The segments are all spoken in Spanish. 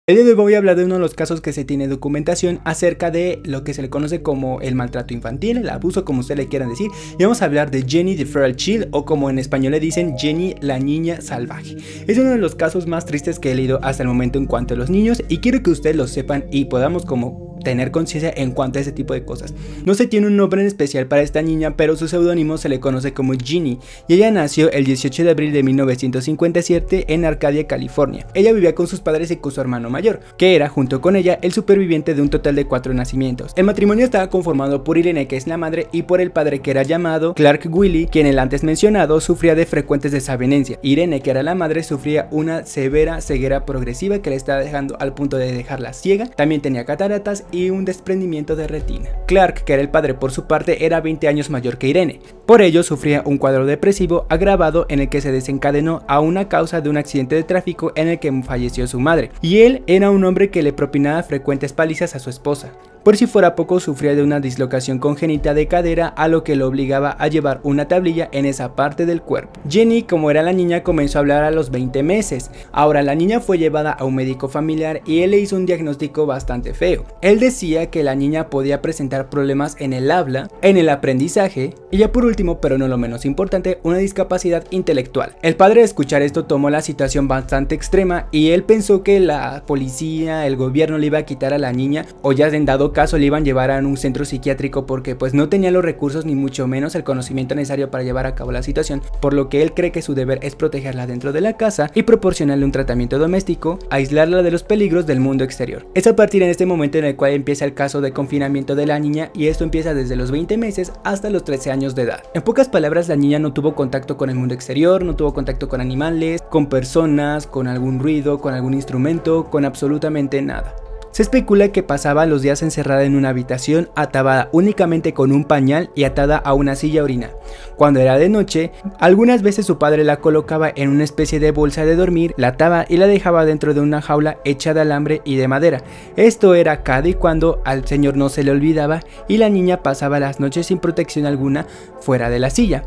El día de hoy voy a hablar de uno de los casos que se tiene documentación acerca de lo que se le conoce como el maltrato infantil, el abuso, como ustedes le quieran decir, y vamos a hablar de Jenny the Feral Child, o como en español le dicen, Jenny la niña salvaje. Es uno de los casos más tristes que he leído hasta el momento en cuanto a los niños, y quiero que ustedes lo sepan y podamos como tener conciencia en cuanto a ese tipo de cosas. No se tiene un nombre en especial para esta niña, pero su seudónimo se le conoce como Jenny, y ella nació el 18 de abril de 1957 en Arcadia, California. Ella vivía con sus padres y con su hermano mayor, que era junto con ella el superviviente de un total de 4 nacimientos. El matrimonio estaba conformado por Irene, que es la madre, y por el padre, que era llamado Clark Willy, quien el antes mencionado sufría de frecuentes desavenencias. Irene, que era la madre, sufría una severa ceguera progresiva que le estaba dejando al punto de dejarla ciega. También tenía cataratas y un desprendimiento de retina. Clark, que era el padre, por su parte, era 20 años mayor que Irene. Por ello sufría un cuadro depresivo agravado en el que se desencadenó a una causa de un accidente de tráfico en el que falleció su madre, y él era un hombre que le propinaba frecuentes palizas a su esposa. Por si fuera poco, sufría de una dislocación congénita de cadera, a lo que lo obligaba a llevar una tablilla en esa parte del cuerpo. Jenny, como era la niña, comenzó a hablar a los 20 meses. Ahora la niña fue llevada a un médico familiar y él le hizo un diagnóstico bastante feo. Él decía que la niña podía presentar problemas en el habla, en el aprendizaje y ya por último, pero no lo menos importante, una discapacidad intelectual. El padre, al escuchar esto, tomó la situación bastante extrema y él pensó que la policía, el gobierno le iba a quitar a la niña, o ya en dado caso le iban a llevar a un centro psiquiátrico, porque pues no tenía los recursos ni mucho menos el conocimiento necesario para llevar a cabo la situación, por lo que él cree que su deber es protegerla dentro de la casa y proporcionarle un tratamiento doméstico, aislarla de los peligros del mundo exterior. Es a partir de este momento en el cual empieza el caso de confinamiento de la niña, y esto empieza desde los 20 meses hasta los 13 años de edad. En pocas palabras, la niña no tuvo contacto con el mundo exterior, no tuvo contacto con animales, con personas, con algún ruido, con algún instrumento, con absolutamente nada. Se especula que pasaba los días encerrada en una habitación, atada únicamente con un pañal y atada a una silla a orinar. Cuando era de noche, algunas veces su padre la colocaba en una especie de bolsa de dormir, la ataba y la dejaba dentro de una jaula hecha de alambre y de madera. Esto era cada y cuando al señor no se le olvidaba, y la niña pasaba las noches sin protección alguna fuera de la silla.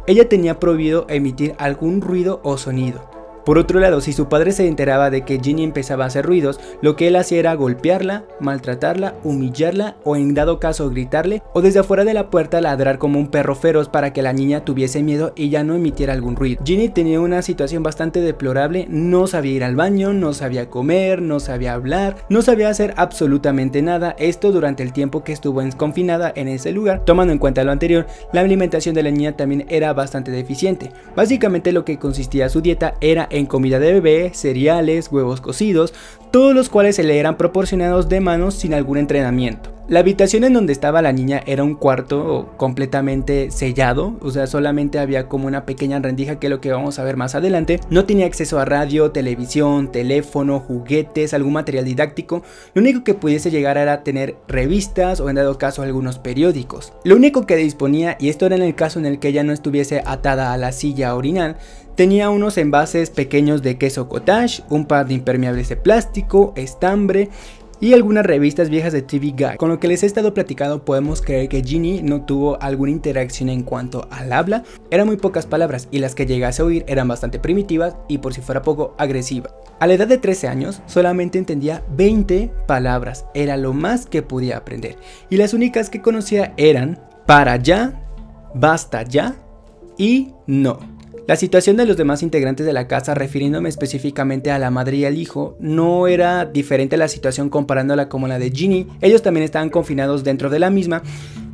Ella tenía prohibido emitir algún ruido o sonido. Por otro lado, si su padre se enteraba de que Jenny empezaba a hacer ruidos, lo que él hacía era golpearla, maltratarla, humillarla o en dado caso gritarle, o desde afuera de la puerta ladrar como un perro feroz para que la niña tuviese miedo y ya no emitiera algún ruido. Jenny tenía una situación bastante deplorable, no sabía ir al baño, no sabía comer, no sabía hablar, no sabía hacer absolutamente nada, esto durante el tiempo que estuvo confinada en ese lugar. Tomando en cuenta lo anterior, la alimentación de la niña también era bastante deficiente. Básicamente lo que consistía su dieta era en comida de bebé, cereales, huevos cocidos, todos los cuales se le eran proporcionados de manos sin algún entrenamiento. La habitación en donde estaba la niña era un cuarto completamente sellado, o sea, solamente había como una pequeña rendija, que es lo que vamos a ver más adelante. No tenía acceso a radio, televisión, teléfono, juguetes, algún material didáctico. Lo único que pudiese llegar era tener revistas o en dado caso algunos periódicos. Lo único que disponía, y esto era en el caso en el que ella no estuviese atada a la silla orinal, tenía unos envases pequeños de queso cottage, un par de impermeables de plástico, estambre y algunas revistas viejas de TV Guide. Con lo que les he estado platicando, podemos creer que Jenny no tuvo alguna interacción en cuanto al habla. Eran muy pocas palabras, y las que llegase a oír eran bastante primitivas y, por si fuera poco, agresivas. A la edad de 13 años solamente entendía 20 palabras, era lo más que podía aprender, y las únicas que conocía eran para ya, basta ya y no. La situación de los demás integrantes de la casa, refiriéndome específicamente a la madre y al hijo, no era diferente a la situación comparándola como la de Jenny. Ellos también estaban confinados dentro de la misma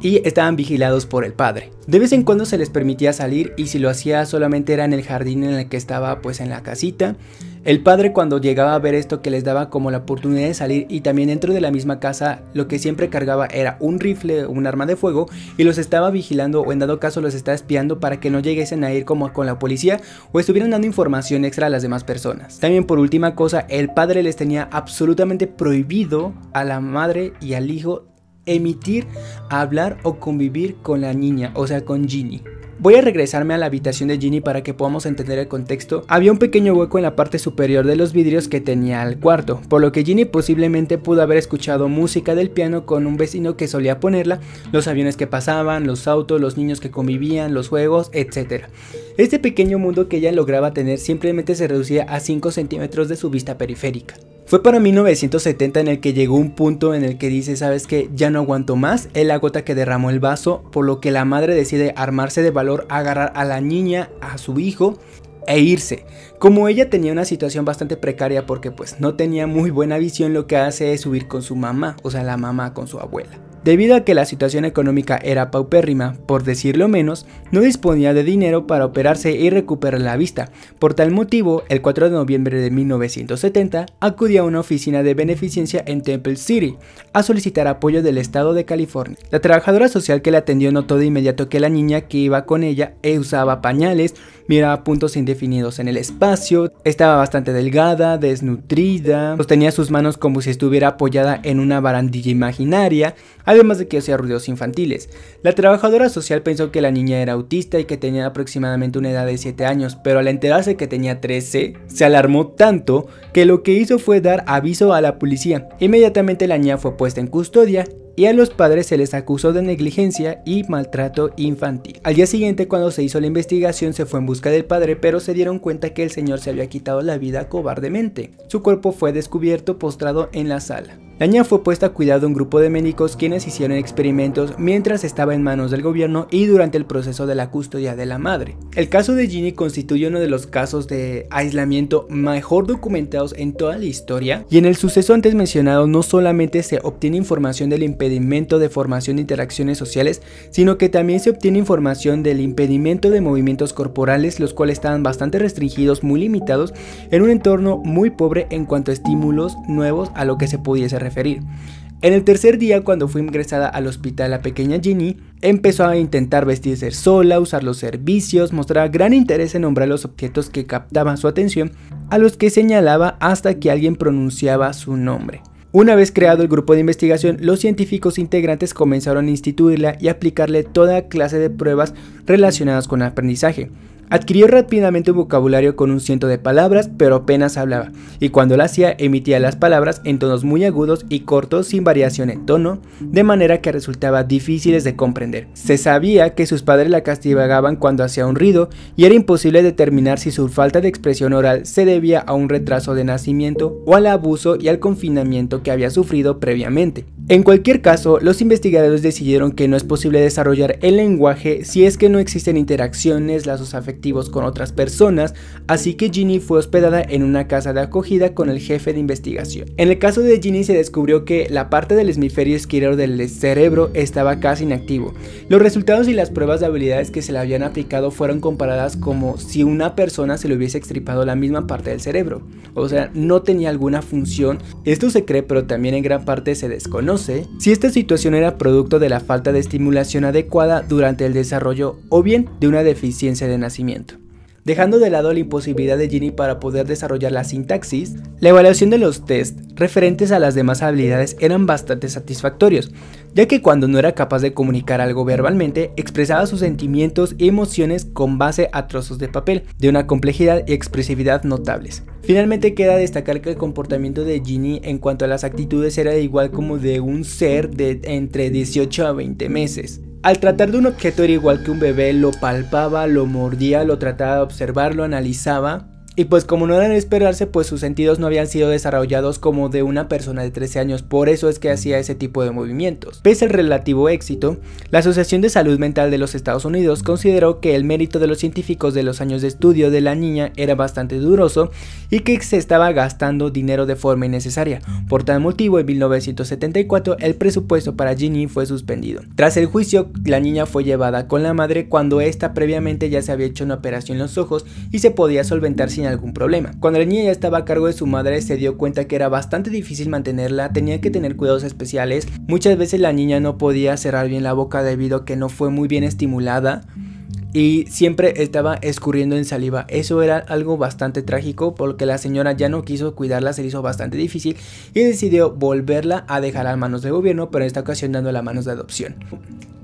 y estaban vigilados por el padre. De vez en cuando se les permitía salir, y si lo hacía solamente era en el jardín en el que estaba, pues en la casita. El padre, cuando llegaba a ver esto, que les daba como la oportunidad de salir, y también dentro de la misma casa, lo que siempre cargaba era un rifle, un arma de fuego, y los estaba vigilando, o en dado caso los estaba espiando para que no lleguen a ir como con la policía o estuvieran dando información extra a las demás personas. También, por última cosa, el padre les tenía absolutamente prohibido a la madre y al hijo emitir, hablar o convivir con la niña, o sea, con Jenny. Voy a regresarme a la habitación de Jenny para que podamos entender el contexto. Había un pequeño hueco en la parte superior de los vidrios que tenía el cuarto, por lo que Jenny posiblemente pudo haber escuchado música del piano con un vecino que solía ponerla, los aviones que pasaban, los autos, los niños que convivían, los juegos, etc. Este pequeño mundo que ella lograba tener simplemente se reducía a 5 centímetros de su vista periférica. Fue para 1970 en el que llegó un punto en el que dice, ¿sabes qué? Ya no aguanto más, es la gota que derramó el vaso, por lo que la madre decide armarse de valor, agarrar a la niña, a su hijo, e irse. Como ella tenía una situación bastante precaria porque pues no tenía muy buena visión, lo que hace es huir con su mamá, o sea la mamá con su abuela. Debido a que la situación económica era paupérrima, por decirlo menos, no disponía de dinero para operarse y recuperar la vista. Por tal motivo, el 4 de noviembre de 1970, acudió a una oficina de beneficencia en Temple City a solicitar apoyo del estado de California. La trabajadora social que la atendió notó de inmediato que la niña que iba con ella usaba pañales, miraba puntos indefinidos en el espacio, estaba bastante delgada, desnutrida, sostenía sus manos como si estuviera apoyada en una barandilla imaginaria, además de que hacía ruidos infantiles. La trabajadora social pensó que la niña era autista y que tenía aproximadamente una edad de 7 años, pero al enterarse que tenía 13, se alarmó tanto que lo que hizo fue dar aviso a la policía. Inmediatamente la niña fue puesta en custodia y a los padres se les acusó de negligencia y maltrato infantil. Al día siguiente, cuando se hizo la investigación, se fue en busca del padre, pero se dieron cuenta que el señor se había quitado la vida cobardemente. Su cuerpo fue descubierto postrado en la sala. La niña fue puesta a cuidado de un grupo de médicos quienes hicieron experimentos mientras estaba en manos del gobierno y durante el proceso de la custodia de la madre. El caso de Ginny constituye uno de los casos de aislamiento mejor documentados en toda la historia, y en el suceso antes mencionado no solamente se obtiene información del impedimento de formación de interacciones sociales, sino que también se obtiene información del impedimento de movimientos corporales, los cuales estaban bastante restringidos, muy limitados, en un entorno muy pobre en cuanto a estímulos nuevos a lo que se pudiese referir. En el tercer día, cuando fue ingresada al hospital, la pequeña Ginny empezó a intentar vestirse sola, usar los servicios, mostraba gran interés en nombrar los objetos que captaban su atención, a los que señalaba hasta que alguien pronunciaba su nombre. Una vez creado el grupo de investigación, los científicos integrantes comenzaron a instituirla y aplicarle toda clase de pruebas relacionadas con el aprendizaje. Adquirió rápidamente un vocabulario con un ciento de palabras, pero apenas hablaba, y cuando lo hacía emitía las palabras en tonos muy agudos y cortos sin variación en tono, de manera que resultaba difíciles de comprender. Se sabía que sus padres la castigaban cuando hacía un ruido, y era imposible determinar si su falta de expresión oral se debía a un retraso de nacimiento o al abuso y al confinamiento que había sufrido previamente. En cualquier caso, los investigadores decidieron que no es posible desarrollar el lenguaje si es que no existen interacciones, lazos afectivos con otras personas, así que Ginny fue hospedada en una casa de acogida con el jefe de investigación. En el caso de Ginny se descubrió que la parte del hemisferio izquierdo del cerebro estaba casi inactivo. Los resultados y las pruebas de habilidades que se le habían aplicado fueron comparadas como si una persona se le hubiese extirpado la misma parte del cerebro, o sea, no tenía alguna función. Esto se cree, pero también en gran parte se desconoce si esta situación era producto de la falta de estimulación adecuada durante el desarrollo o bien de una deficiencia de nacimiento. Dejando de lado la imposibilidad de Ginny para poder desarrollar la sintaxis, la evaluación de los test referentes a las demás habilidades eran bastante satisfactorios, ya que cuando no era capaz de comunicar algo verbalmente, expresaba sus sentimientos y emociones con base a trozos de papel, de una complejidad y expresividad notables. Finalmente queda destacar que el comportamiento de Ginny en cuanto a las actitudes era igual como de un ser de entre 18 a 20 meses. Al tratar de un objeto era igual que un bebé, lo palpaba, lo mordía, lo trataba de observar, lo analizaba. Y pues como no era de esperarse, pues sus sentidos no habían sido desarrollados como de una persona de 13 años, por eso es que hacía ese tipo de movimientos. Pese al relativo éxito, la Asociación de Salud Mental de los Estados Unidos consideró que el mérito de los científicos de los años de estudio de la niña era bastante dudoso y que se estaba gastando dinero de forma innecesaria. Por tal motivo, en 1974 el presupuesto para Ginny fue suspendido. Tras el juicio, la niña fue llevada con la madre cuando esta previamente ya se había hecho una operación en los ojos y se podía solventar sin algún problema. Cuando la niña ya estaba a cargo de su madre, se dio cuenta que era bastante difícil mantenerla, tenía que tener cuidados especiales. Muchas veces la niña no podía cerrar bien la boca debido a que no fue muy bien estimulada y siempre estaba escurriendo en saliva. Eso era algo bastante trágico porque la señora ya no quiso cuidarla, se le hizo bastante difícil y decidió volverla a dejar a manos del gobierno, pero en esta ocasión dándola a manos de adopción.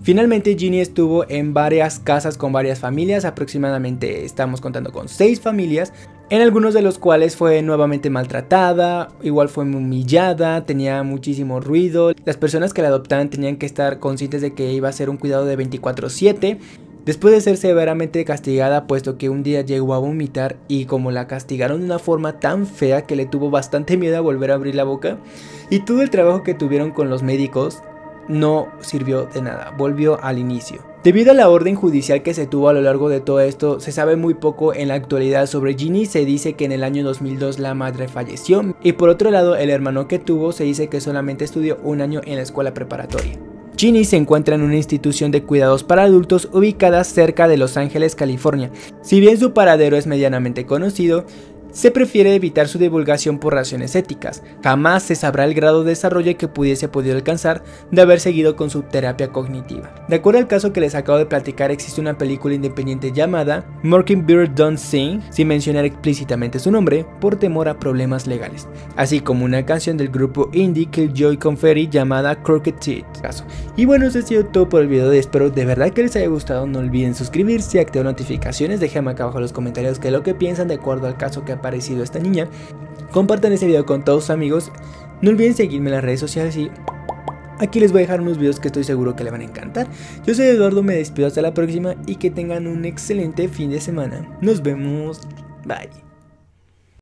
Finalmente Ginny estuvo en varias casas con varias familias, aproximadamente estamos contando con 6 familias, en algunos de los cuales fue nuevamente maltratada, igual fue humillada, tenía muchísimo ruido. Las personas que la adoptaban tenían que estar conscientes de que iba a ser un cuidado de 24/7. Después de ser severamente castigada, puesto que un día llegó a vomitar y como la castigaron de una forma tan fea que le tuvo bastante miedo a volver a abrir la boca, y todo el trabajo que tuvieron con los médicos no sirvió de nada, volvió al inicio. Debido a la orden judicial que se tuvo a lo largo de todo esto, se sabe muy poco en la actualidad sobre Ginny. Se dice que en el año 2002 la madre falleció, y por otro lado el hermano que tuvo se dice que solamente estudió un año en la escuela preparatoria. Ginny se encuentra en una institución de cuidados para adultos ubicada cerca de Los Ángeles, California. Si bien su paradero es medianamente conocido, se prefiere evitar su divulgación por razones éticas. Jamás se sabrá el grado de desarrollo que pudiese podido alcanzar de haber seguido con su terapia cognitiva. De acuerdo al caso que les acabo de platicar, existe una película independiente llamada Mockingbird Don't Sing, sin mencionar explícitamente su nombre, por temor a problemas legales, así como una canción del grupo indie Killjoy Confetti llamada Crooked Teeth. Y bueno, eso ha sido todo por el video de hoy. Espero de verdad que les haya gustado. No olviden suscribirse, activar notificaciones, déjenme acá abajo en los comentarios qué es lo que piensan de acuerdo al caso que ha parecido esta niña. Compartan este video con todos sus amigos. No olviden seguirme en las redes sociales y aquí les voy a dejar unos videos que estoy seguro que les van a encantar. Yo soy Eduardo, me despido hasta la próxima y que tengan un excelente fin de semana. Nos vemos, bye.